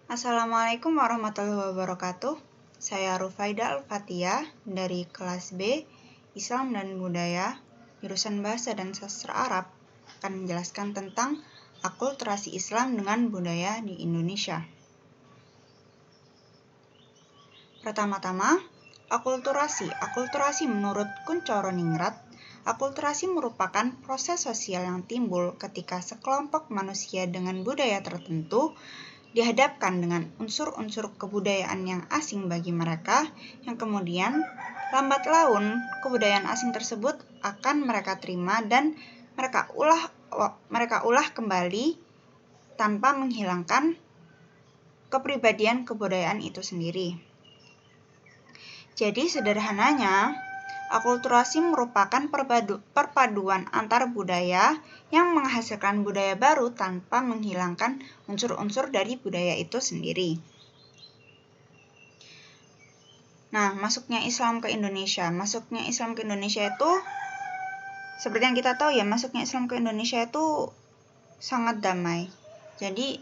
Assalamualaikum warahmatullahi wabarakatuh. Saya Rufaida Al-Fathia dari kelas B, Islam dan Budaya, jurusan Bahasa dan Sastra Arab, akan menjelaskan tentang akulturasi Islam dengan budaya di Indonesia. Pertama-tama, akulturasi. Akulturasi menurut Kuncoro Ningrat, akulturasi merupakan proses sosial yang timbul ketika sekelompok manusia dengan budaya tertentu dihadapkan dengan unsur-unsur kebudayaan yang asing bagi mereka, yang kemudian lambat laun kebudayaan asing tersebut akan mereka terima dan mereka ulah kembali tanpa menghilangkan kepribadian kebudayaan itu sendiri. Jadi sederhananya, akulturasi merupakan perpaduan antar budaya yang menghasilkan budaya baru tanpa menghilangkan unsur-unsur dari budaya itu sendiri. Nah, masuknya Islam ke Indonesia. Masuknya Islam ke Indonesia itu, seperti yang kita tahu ya, masuknya Islam ke Indonesia itu sangat damai. Jadi,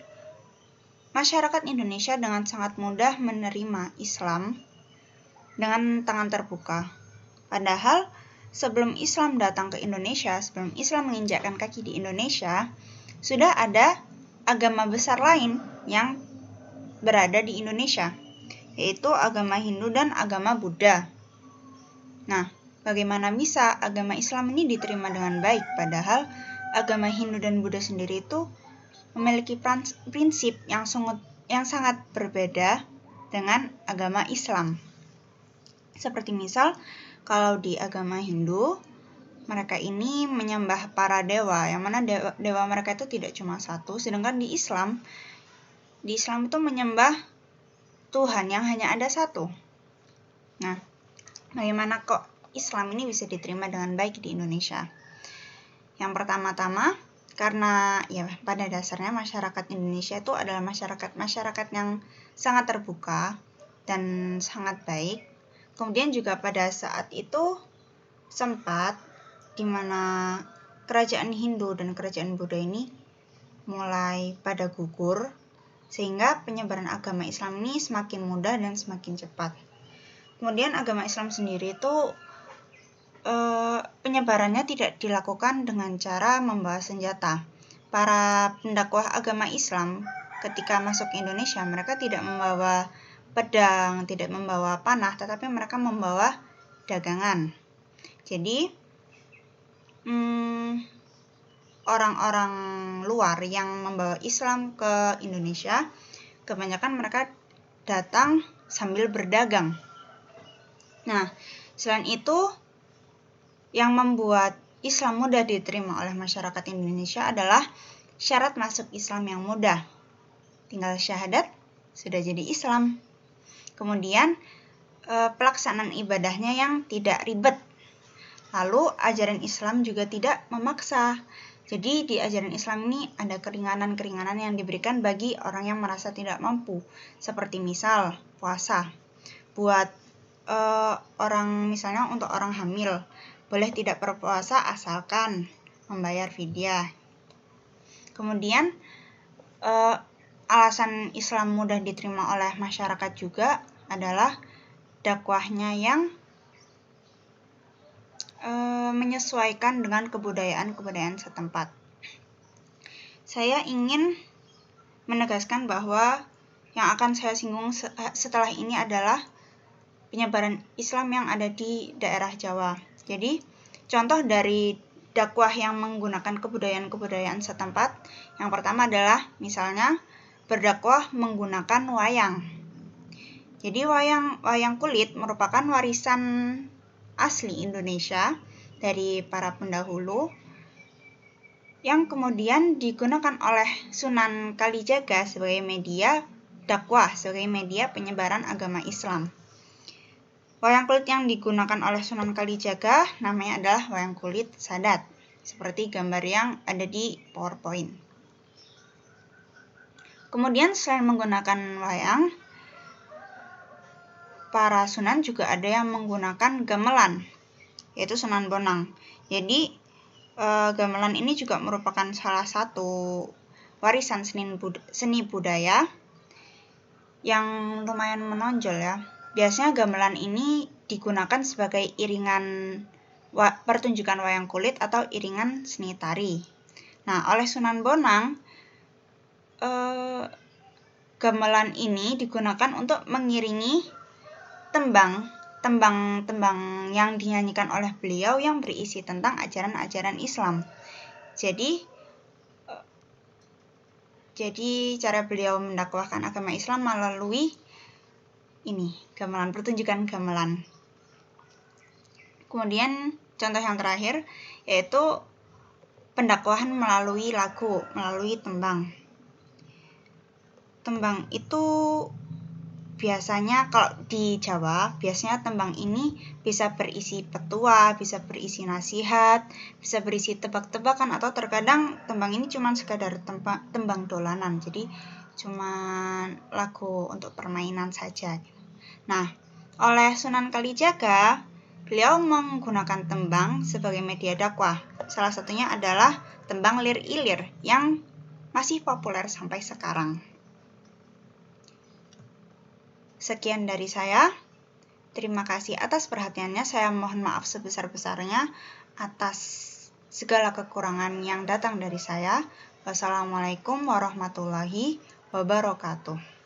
masyarakat Indonesia dengan sangat mudah menerima Islam dengan tangan terbuka. Padahal sebelum Islam datang ke Indonesia, sebelum Islam menginjakkan kaki di Indonesia, sudah ada agama besar lain yang berada di Indonesia, yaitu agama Hindu dan agama Buddha. Nah, bagaimana bisa agama Islam ini diterima dengan baik, padahal agama Hindu dan Buddha sendiri itu memiliki prinsip yang sangat berbeda dengan agama Islam. Seperti misal, kalau di agama Hindu, mereka ini menyembah para dewa, yang mana dewa mereka itu tidak cuma satu, sedangkan di Islam itu menyembah Tuhan yang hanya ada satu. Nah, bagaimana kok Islam ini bisa diterima dengan baik di Indonesia? Yang pertama-tama, karena ya pada dasarnya masyarakat Indonesia itu adalah masyarakat yang sangat terbuka dan sangat baik. Kemudian juga pada saat itu sempat di mana kerajaan Hindu dan kerajaan Buddha ini mulai pada gugur, sehingga penyebaran agama Islam ini semakin mudah dan semakin cepat. Kemudian agama Islam sendiri itu penyebarannya tidak dilakukan dengan cara membawa senjata. Para pendakwah agama Islam ketika masuk ke Indonesia, mereka tidak membawa pedang, tidak membawa panah, tetapi mereka membawa dagangan. Jadi, orang-orang luar yang membawa Islam ke Indonesia, kebanyakan mereka datang sambil berdagang. Nah, selain itu, yang membuat Islam mudah diterima oleh masyarakat Indonesia adalah syarat masuk Islam yang mudah. Tinggal syahadat, sudah jadi Islam. Kemudian, pelaksanaan ibadahnya yang tidak ribet. Lalu, ajaran Islam juga tidak memaksa. Jadi, di ajaran Islam ini ada keringanan-keringanan yang diberikan bagi orang yang merasa tidak mampu. Seperti misal, puasa. Buat misalnya untuk orang hamil, boleh tidak berpuasa asalkan membayar fidyah. Kemudian, alasan Islam mudah diterima oleh masyarakat juga adalah dakwahnya yang menyesuaikan dengan kebudayaan setempat. Saya ingin menegaskan bahwa yang akan saya singgung setelah ini adalah penyebaran Islam yang ada di daerah Jawa. Jadi, contoh dari dakwah yang menggunakan kebudayaan setempat, yang pertama adalah misalnya berdakwah menggunakan wayang. Jadi wayang kulit merupakan warisan asli Indonesia dari para pendahulu yang kemudian digunakan oleh Sunan Kalijaga sebagai media dakwah, sebagai media penyebaran agama Islam. Wayang kulit yang digunakan oleh Sunan Kalijaga namanya adalah wayang kulit Sadat, seperti gambar yang ada di PowerPoint. Kemudian selain menggunakan wayang, para sunan juga ada yang menggunakan gamelan, yaitu Sunan Bonang. Jadi, gamelan ini juga merupakan salah satu warisan seni budaya yang lumayan menonjol ya. Biasanya gamelan ini digunakan sebagai iringan pertunjukan wayang kulit atau iringan seni tari. Nah, oleh Sunan Bonang, gamelan ini digunakan untuk mengiringi tembang-tembang yang dinyanyikan oleh beliau yang berisi tentang ajaran-ajaran Islam. Jadi cara beliau mendakwahkan agama Islam melalui ini, gamelan, pertunjukan gamelan. Kemudian contoh yang terakhir yaitu pendakwahan melalui lagu, melalui tembang. Tembang itu biasanya kalau di Jawa, biasanya tembang ini bisa berisi petua, bisa berisi nasihat, bisa berisi tebak-tebakan, atau terkadang tembang ini cuma sekadar tembang dolanan, jadi cuma lagu untuk permainan saja. Nah, oleh Sunan Kalijaga, beliau menggunakan tembang sebagai media dakwah. Salah satunya adalah tembang Lir Ilir yang masih populer sampai sekarang. Sekian dari saya. Terima kasih atas perhatiannya. Saya mohon maaf sebesar-besarnya atas segala kekurangan yang datang dari saya. Wassalamualaikum warahmatullahi wabarakatuh.